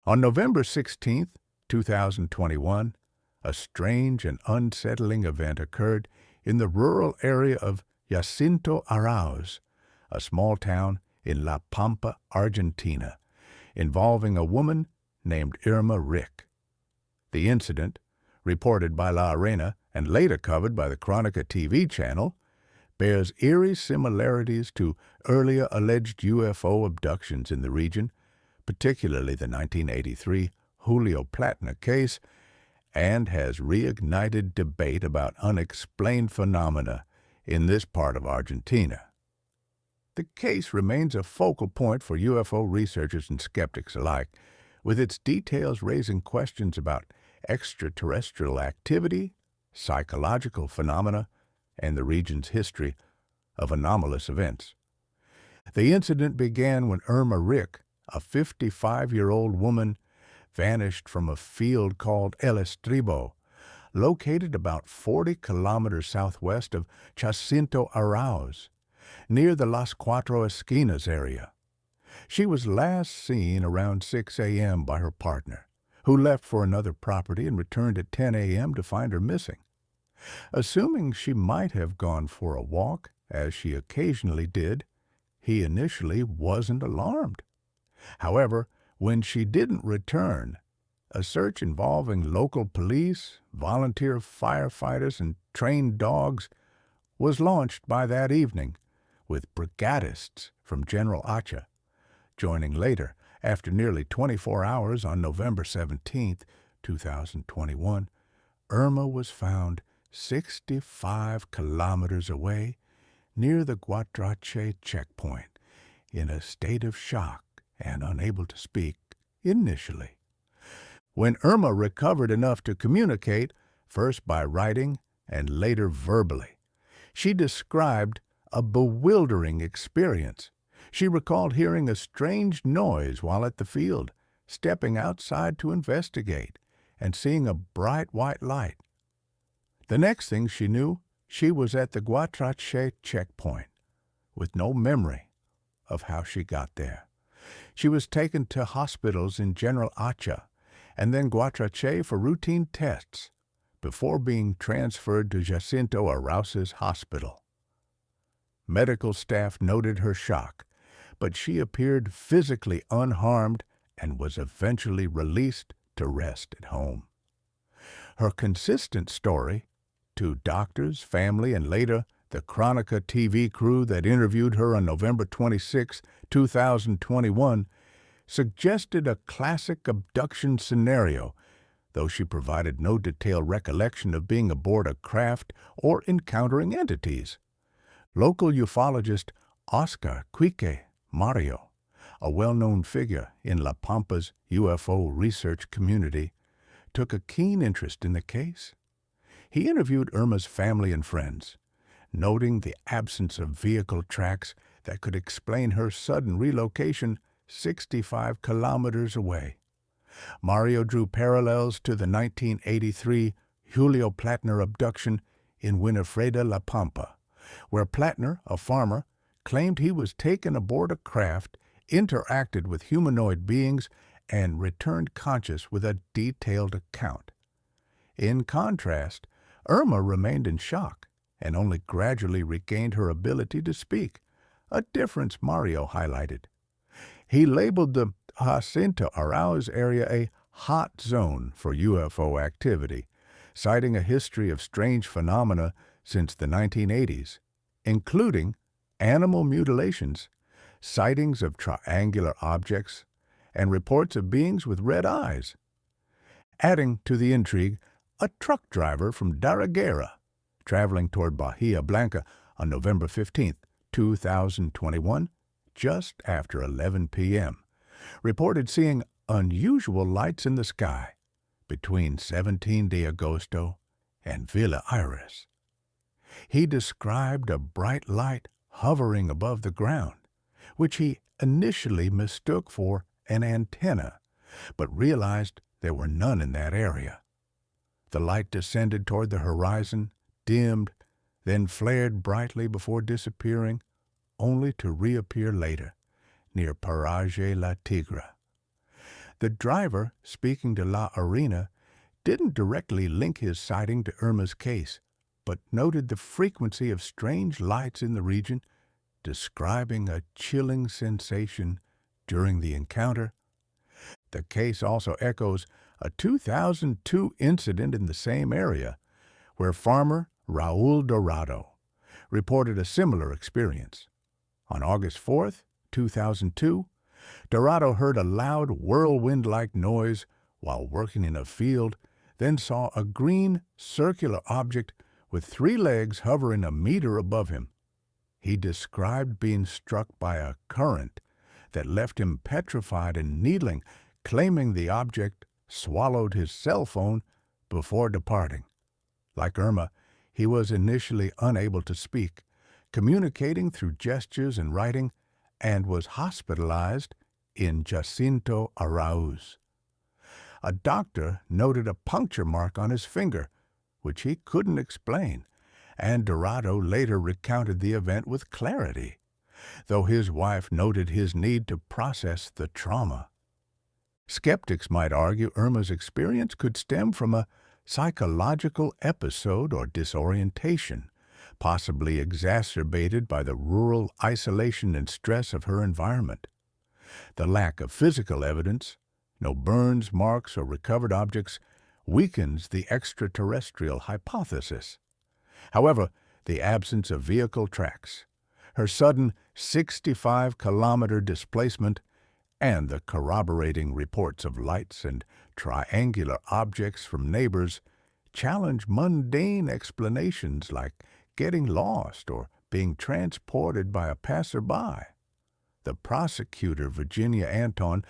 On November 16, 2021, a strange and unsettling event occurred in the rural area of Jacinto Arauz, a small town in La Pampa, Argentina, involving a woman named Irma Rick. The incident, reported by La Arena and later covered by the Crónica TV channel, bears eerie similarities to earlier alleged UFO abductions in the region, particularly the 1983 Julio Platner case, and has reignited debate about unexplained phenomena in this part of Argentina. The case remains a focal point for UFO researchers and skeptics alike, with its details raising questions about extraterrestrial activity, psychological phenomena, and the region's history of anomalous events. The incident began when Irma Rick, a 55-year-old woman, vanished from a field called El Estribo, located about 40 kilometers southwest of Jacinto Arauz, near the Las Cuatro Esquinas area. She was last seen around 6 a.m. by her partner, who left for another property and returned at 10 a.m. to find her missing. Assuming she might have gone for a walk, as she occasionally did, he initially wasn't alarmed. However, when she didn't return, a search involving local police, volunteer firefighters, and trained dogs was launched by that evening, with brigadists from General Acha joining later. After nearly 24 hours on November 17, 2021, Irma was found 65 kilometers away near the Guatrache checkpoint in a state of shock and unable to speak initially. When Irma recovered enough to communicate, first by writing and later verbally, she described a bewildering experience. She recalled hearing a strange noise while at the field, stepping outside to investigate, and seeing a bright white light. The next thing she knew, she was at the Guatrache checkpoint, with no memory of how she got there. She was taken to hospitals in General Acha and then Guatrache for routine tests before being transferred to Jacinto Arauz's hospital. Medical staff noted her shock, but she appeared physically unharmed and was eventually released to rest at home. Her consistent story, to doctors, family, and later the Crónica TV crew that interviewed her on November 26, 2021, suggested a classic abduction scenario, though she provided no detailed recollection of being aboard a craft or encountering entities. Local ufologist Oscar Quique Mario, a well-known figure in La Pampa's UFO research community, took a keen interest in the case. He interviewed Irma's family and friends, noting the absence of vehicle tracks that could explain her sudden relocation 65 kilometers away. Mario drew parallels to the 1983 Julio Platner abduction in Winifreda, La Pampa, where Platner, a farmer, claimed he was taken aboard a craft, interacted with humanoid beings, and returned conscious with a detailed account. In contrast, Irma remained in shock and only gradually regained her ability to speak, a difference Mario highlighted. He labeled the Jacinto Arauz area a hot zone for UFO activity, citing a history of strange phenomena since the 1980s, including animal mutilations, sightings of triangular objects, and reports of beings with red eyes. Adding to the intrigue, a truck driver from Darreguera, traveling toward Bahia Blanca on November 15, 2021, just after 11 p.m., reported seeing unusual lights in the sky between 17 de Agosto and Villa Iris. He described a bright light hovering above the ground, which he initially mistook for an antenna, but realized there were none in that area. The light descended toward the horizon, dimmed, then flared brightly before disappearing, only to reappear later, near Paraje La Tigra. The driver, speaking to La Arena, didn't directly link his sighting to Irma's case, but noted the frequency of strange lights in the region, describing a chilling sensation during the encounter. The case also echoes a 2002 incident in the same area, where farmer Raul Dorado reported a similar experience. On August 4th, 2002, Dorado heard a loud whirlwind-like noise while working in a field, then saw a green, circular object with 3 legs hovering a meter above him. He described being struck by a current that left him petrified and kneeling, claiming the object swallowed his cell phone before departing. Like Irma, he was initially unable to speak, communicating through gestures and writing, and was hospitalized in Jacinto Arauz. A doctor noted a puncture mark on his finger, which he couldn't explain, and Dorado later recounted the event with clarity, though his wife noted his need to process the trauma. Skeptics might argue Irma's experience could stem from a psychological episode or disorientation, possibly exacerbated by the rural isolation and stress of her environment. The lack of physical evidence, no burns, marks, or recovered objects, weakens the extraterrestrial hypothesis. However, the absence of vehicle tracks, her sudden 65-kilometer displacement, and the corroborating reports of lights and triangular objects from neighbors challenge mundane explanations like getting lost or being transported by a passerby. The prosecutor, Virginia Anton,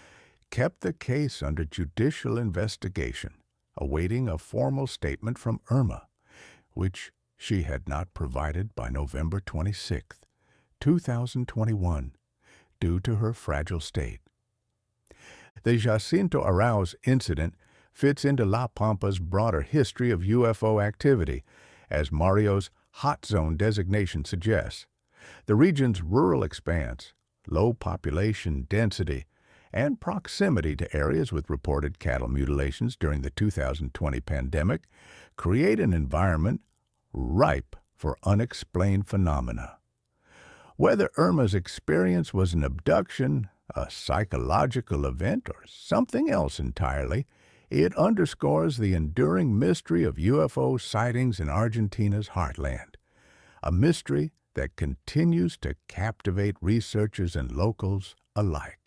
kept the case under judicial investigation, awaiting a formal statement from Irma, which she had not provided by November 26, 2021, due to her fragile state. The Jacinto Arauz incident fits into La Pampa's broader history of UFO activity, as Mario's hot zone designation suggests. The region's rural expanse, low population density, and proximity to areas with reported cattle mutilations during the 2020 pandemic create an environment ripe for unexplained phenomena. Whether Irma's experience was an abduction, a psychological event, or something else entirely, it underscores the enduring mystery of UFO sightings in Argentina's heartland, a mystery that continues to captivate researchers and locals alike.